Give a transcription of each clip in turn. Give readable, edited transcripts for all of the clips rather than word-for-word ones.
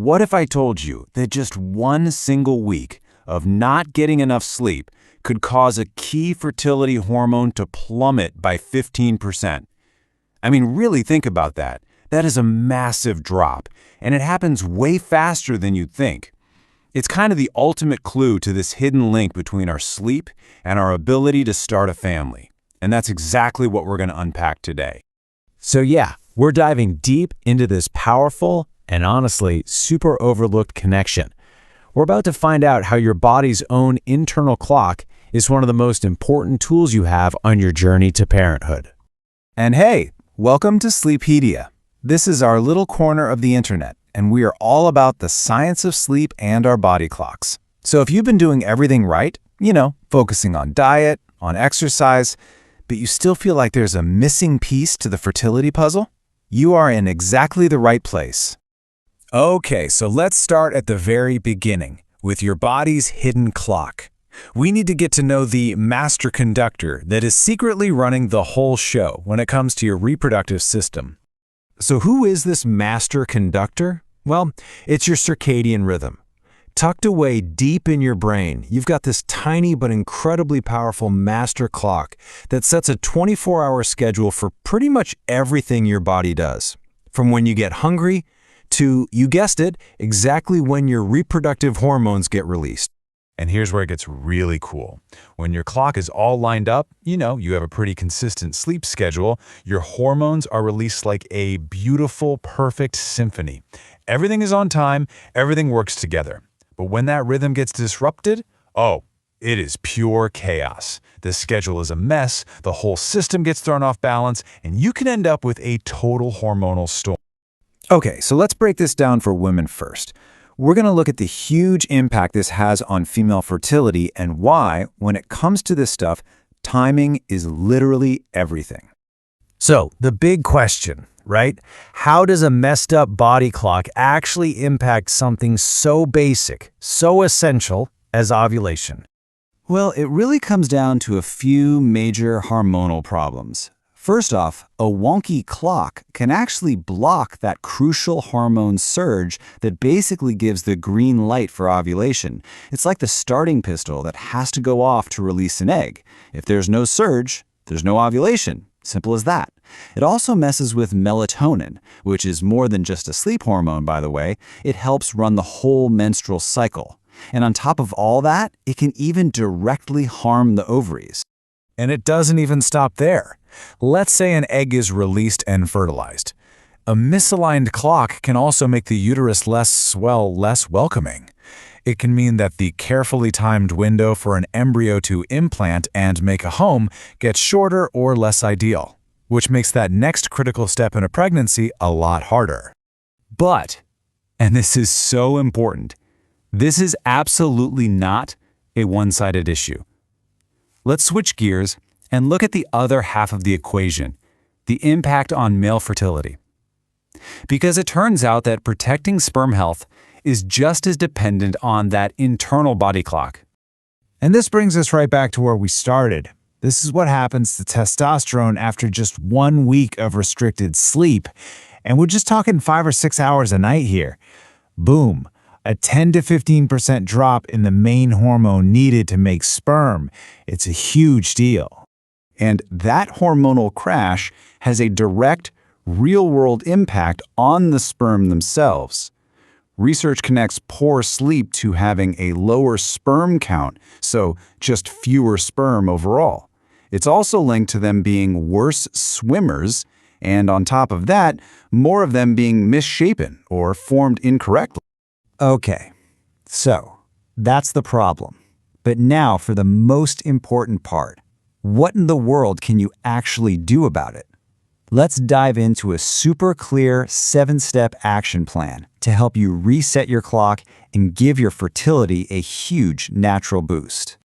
What if I told you that just one single week of not getting enough sleep could cause a key fertility hormone to plummet by 15%? I mean, really think about that. That is a massive drop, and it happens way faster than you'd think. It's kind of the ultimate clue to this hidden link between our sleep and our ability to start a family. And that's exactly what we're going to unpack today. So yeah, we're diving deep into this powerful and honestly super overlooked connection. We're about to find out how your body's own internal clock is one of the most important tools you have on your journey to parenthood. And hey, welcome to Sleepedia. This is our little corner of the internet, and we are all about the science of sleep and our body clocks. So if you've been doing everything right, focusing on diet, on exercise, but you still feel like there's a missing piece to the fertility puzzle, you are in exactly the right place. Okay, so let's start at the very beginning with your body's hidden clock. We need to get to know the master conductor that is secretly running the whole show when it comes to your reproductive system. So who is this master conductor? Well, it's your circadian rhythm. Tucked away deep in your brain, you've got this tiny but incredibly powerful master clock that sets a 24-hour schedule for pretty much everything your body does. From when you get hungry to, you guessed it, exactly when your reproductive hormones get released. And here's where it gets really cool. When your clock is all lined up, you have a pretty consistent sleep schedule, your hormones are released like a beautiful, perfect symphony. Everything is on time, everything works together. But when that rhythm gets disrupted, it is pure chaos. The schedule is a mess, the whole system gets thrown off balance, and you can end up with a total hormonal storm. Okay, so let's break this down for women first. We're going to look at the huge impact this has on female fertility and why, when it comes to this stuff, timing is literally everything. So, the big question, right? How does a messed up body clock actually impact something so basic, so essential as ovulation? Well, it really comes down to a few major hormonal problems. First off, a wonky clock can actually block that crucial hormone surge that basically gives the green light for ovulation. It's like the starting pistol that has to go off to release an egg. If there's no surge, there's no ovulation. Simple as that. It also messes with melatonin, which is more than just a sleep hormone, by the way. It helps run the whole menstrual cycle. And on top of all that, it can even directly harm the ovaries. And it doesn't even stop there. Let's say an egg is released and fertilized. A misaligned clock can also make the uterus less welcoming. It can mean that the carefully timed window for an embryo to implant and make a home gets shorter or less ideal, which makes that next critical step in a pregnancy a lot harder. But, and this is so important, this is absolutely not a one-sided issue. Let's switch gears and look at the other half of the equation, the impact on male fertility. Because it turns out that protecting sperm health is just as dependent on that internal body clock. And this brings us right back to where we started. This is what happens to testosterone after just 1 week of restricted sleep. And we're just talking 5 or 6 hours a night here. Boom. A 10 to 15% drop in the main hormone needed to make sperm. It's a huge deal. And that hormonal crash has a direct, real-world impact on the sperm themselves. Research connects poor sleep to having a lower sperm count, so just fewer sperm overall. It's also linked to them being worse swimmers, and on top of that, more of them being misshapen or formed incorrectly. Okay, so that's the problem. But now for the most important part. What in the world can you actually do about it? Let's dive into a super clear 7-step action plan to help you reset your clock and give your fertility a huge natural boost.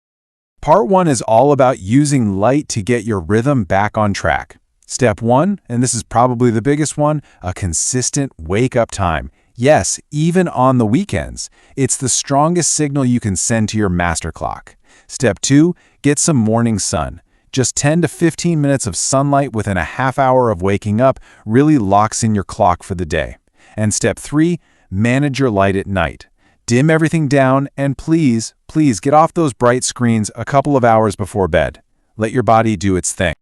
Part 1 is all about using light to get your rhythm back on track. Step 1, and this is probably the biggest one, a consistent wake-up time. Yes, even on the weekends. It's the strongest signal you can send to your master clock. Step 2, get some morning sun. Just 10 to 15 minutes of sunlight within a half hour of waking up really locks in your clock for the day. And step 3, Manage your light at night. Dim everything down, and please, please get off those bright screens a couple of hours before bed. Let your body do its thing.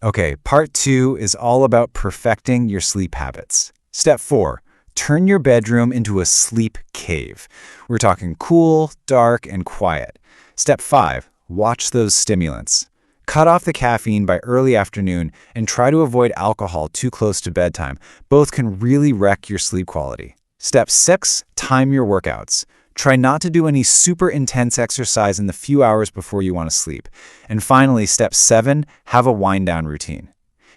Okay, part 2 is all about perfecting your sleep habits. Step 4, turn your bedroom into a sleep cave. We're talking cool, dark, and quiet. Step 5, watch those stimulants. Cut off the caffeine by early afternoon and try to avoid alcohol too close to bedtime. Both can really wreck your sleep quality. Step 6, time your workouts. Try not to do any super intense exercise in the few hours before you want to sleep. And finally, step 7, have a wind-down routine.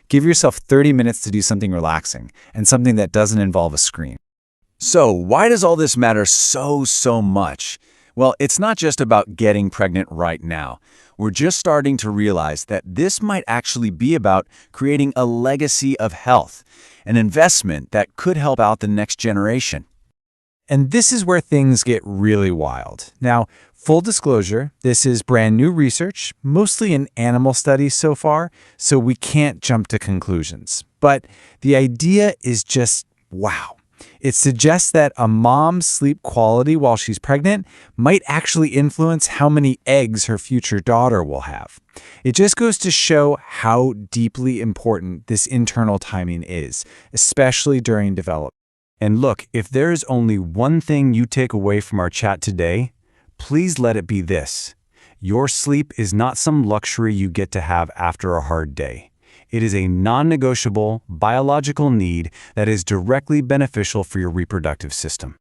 Give yourself 30 minutes to do something relaxing and something that doesn't involve a screen. So, why does all this matter so much? Well, it's not just about getting pregnant right now. We're just starting to realize that this might actually be about creating a legacy of health, an investment that could help out the next generation. And this is where things get really wild. Now, full disclosure, this is brand new research, mostly in animal studies so far, so we can't jump to conclusions. But the idea is just wow. It suggests that a mom's sleep quality while she's pregnant might actually influence how many eggs her future daughter will have. It just goes to show how deeply important this internal timing is, especially during development. And look, if there is only one thing you take away from our chat today, please let it be this. Your sleep is not some luxury you get to have after a hard day. It is a non-negotiable biological need that is directly beneficial for your reproductive system.